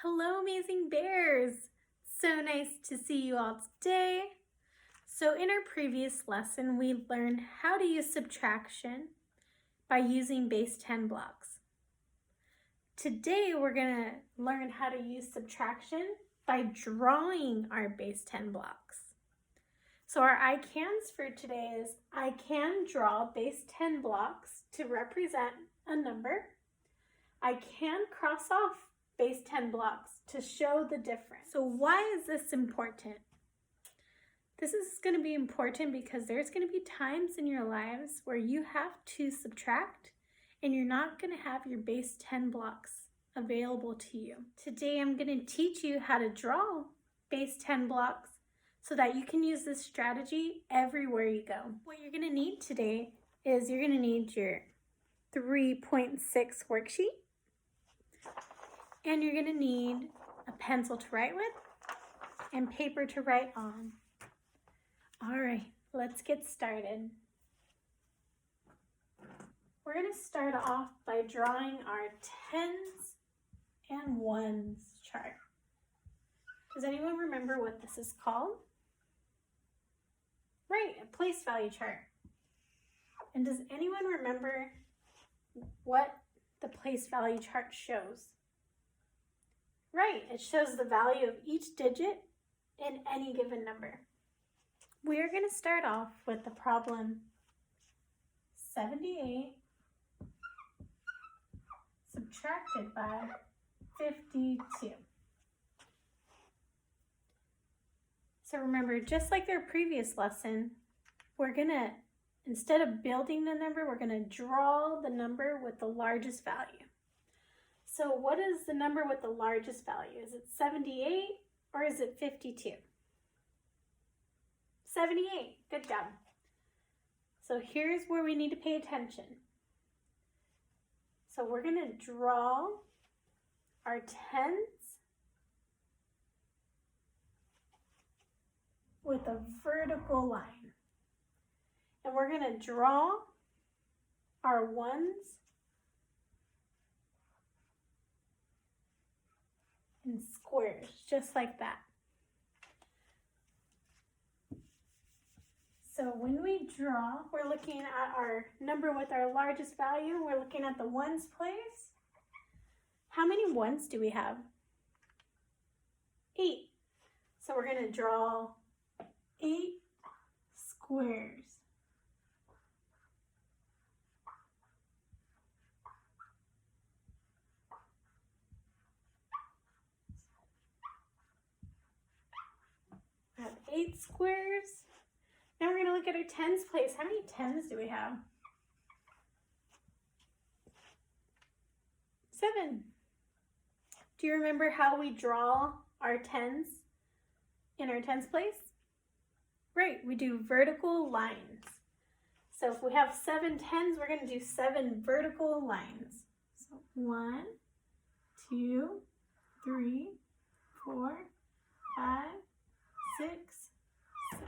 Hello, amazing bears! So nice to see you all today. So in our previous lesson, we learned how to use subtraction by using base 10 blocks. Today, we're gonna learn how to use subtraction by drawing our base 10 blocks. So our I cans for today is I can draw base 10 blocks to represent a number. I can cross off base 10 blocks to show the difference. So why is this important? This is going to be important because there's going to be times in your lives where you have to subtract and you're not going to have your base 10 blocks available to you. Today I'm going to teach you how to draw base 10 blocks so that you can use this strategy everywhere you go. What you're going to need today is you're going to need your 3.6 worksheet. And you're going to need a pencil to write with and paper to write on. All right, let's get started. We're going to start off by drawing our tens and ones chart. Does anyone remember what this is called? Right, a place value chart. And does anyone remember what the place value chart shows? Right, it shows the value of each digit in any given number. We are going to start off with the problem 78 subtracted by 52. So remember, just like their previous lesson, we're going to, instead of building the number, we're going to draw the number with the largest value. So what is the number with the largest value? Is it 78 or is it 52? 78, good job. So here's where we need to pay attention. So we're going to draw our tens with a vertical line. And we're going to draw our ones in squares, just like that. So when we draw, we're looking at our number with our largest value. We're looking at the ones place. How many ones do we have? 8. So we're going to draw 8 squares. We have 8 squares. Now we're going to look at our tens place. How many tens do we have? 7. Do you remember how we draw our tens in our tens place? Right, we do vertical lines. So if we have 7 tens, we're going to do 7 vertical lines. So 1, 2, 3, 4, 5, 6, 7.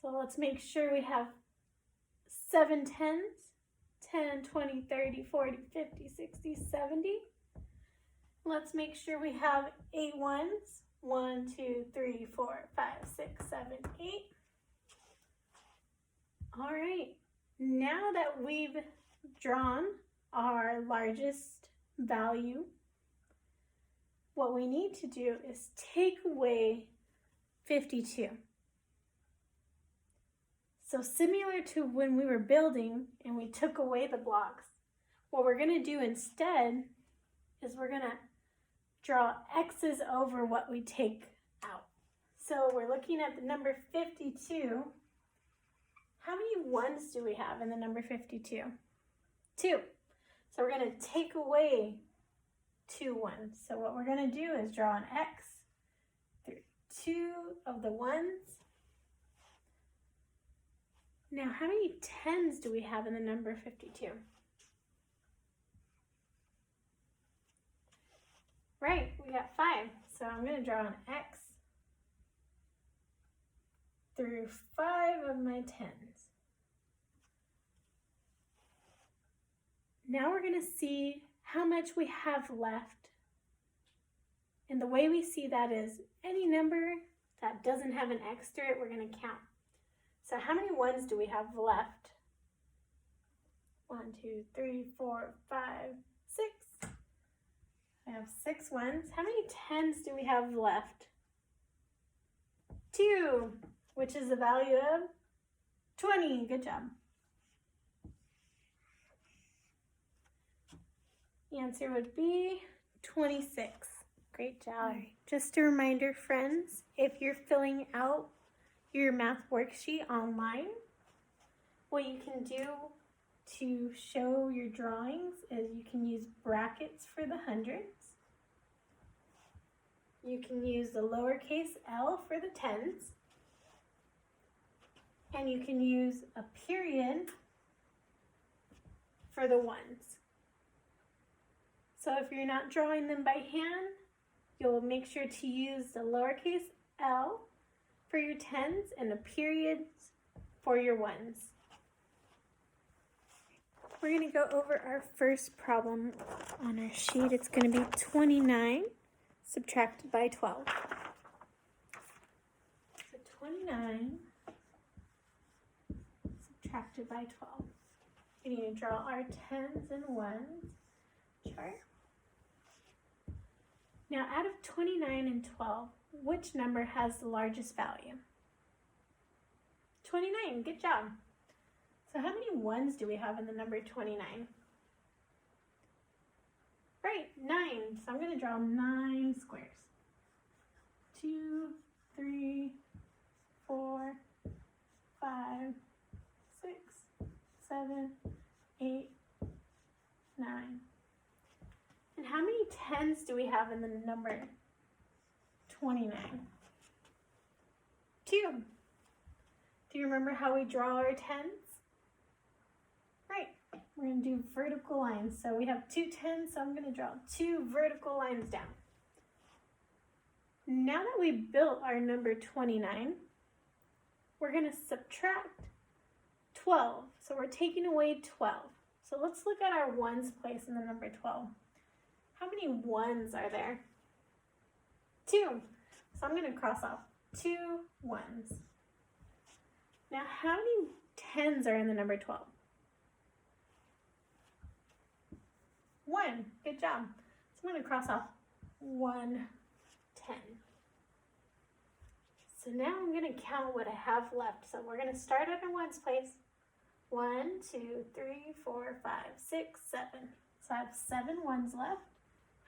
So let's make sure we have 7 tens, 10, 20, 30, 40, 50, 60, 70. Let's make sure we have 8 ones. 1, 2, 3, 4, 5, 6, 7, 8. All right, now that we've drawn our largest value, what we need to do is take away 52. So similar to when we were building and we took away the blocks, what we're going to do instead is we're going to draw X's over what we take out. So we're looking at the number 52. How many ones do we have in the number 52? 2. So we're going to take away 2 ones. So what we're going to do is draw an X through 2 of the ones. Now, how many tens do we have in the number 52? Right, we got 5. So I'm going to draw an X through 5 of my tens. Now we're going to see how much we have left. And the way we see that is any number that doesn't have an X through it, we're going to count. So how many ones do we have left? 1, 2, 3, 4, 5, 6. I have 6 ones. How many tens do we have left? 2, which is the value of 20. Good job. The answer would be 26. Great job. Just a reminder, friends, if you're filling out your math worksheet online, what you can do to show your drawings is you can use brackets for the hundreds. You can use the lowercase l for the tens. And you can use a period for the ones. So if you're not drawing them by hand, you'll make sure to use the lowercase l for your tens and a period for your ones. We're going to go over our first problem on our sheet. It's going to be 29 subtracted by 12. So 29 subtracted by 12. We need to draw our tens and ones chart. Now out of 29 and 12, which number has the largest value? 29, good job. So how many ones do we have in the number 29? Right, 9. So I'm going to draw 9 squares. 2, 3, 4, 5, 6, 7, 8, 9. And how many tens do we have in the number 29? 2. Do you remember how we draw our tens? Right, we're going to do vertical lines. So we have 2 tens, so I'm going to draw 2 vertical lines down. Now that we built our number 29, we're going to subtract 12. So we're taking away 12. So let's look at our ones place in the number 12. How many ones are there? 2. So I'm going to cross off 2 ones. Now how many tens are in the number 12? 1. Good job. So I'm going to cross off 1 10. So now I'm going to count what I have left. So we're going to start at our ones place. 1, 2, 3, 4, 5, 6, 7. So I have 7 ones left.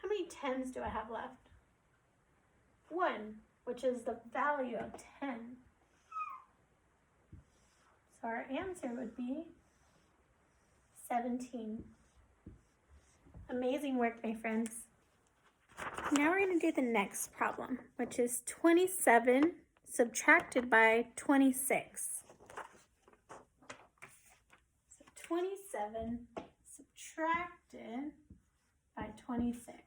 How many tens do I have left? 1, which is the value of 10. So our answer would be 17. Amazing work, my friends. Now we're going to do the next problem, which is 27 subtracted by 26. So 27 subtracted by 26.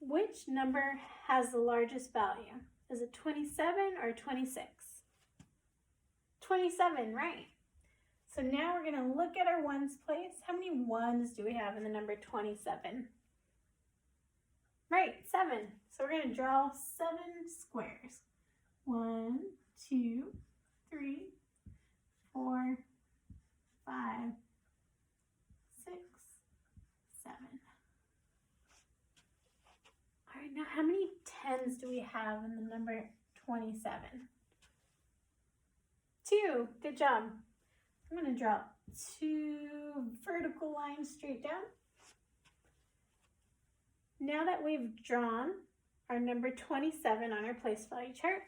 Which number has the largest value? Is it 27 or 26? 27, right. So now we're going to look at our ones place. How many ones do we have in the number 27? Right, 7. So we're going to draw 7 squares. 1, 2, 3, 4, 5, 6, 7. All right, now how many tens do we have in the number 27? 2. Good job. I'm going to draw 2 vertical lines straight down. Now that we've drawn our number 27 on our place value chart,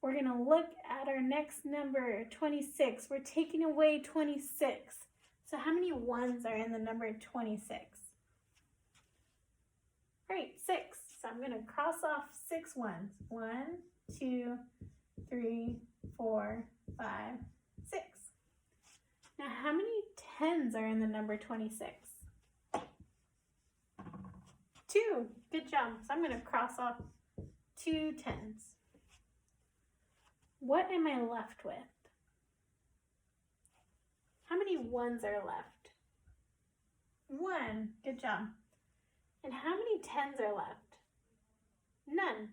we're going to look at our next number, 26. We're taking away 26. So how many ones are in the number 26? Right, 6. So I'm going to cross off 6 ones. 1, 2, 3, 4, 5, 6. Now how many tens are in the number 26? 2. Good job. So I'm going to cross off 2 tens. What am I left with? many ones are left? 1. Good job. And how many 10s are left? None.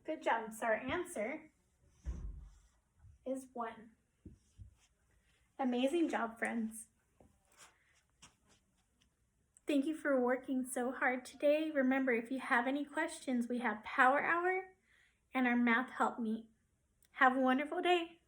Good job. So our answer is 1. Amazing job, friends. Thank you for working so hard today. Remember, if you have any questions, we have Power Hour and our Math Help Meet. Have a wonderful day.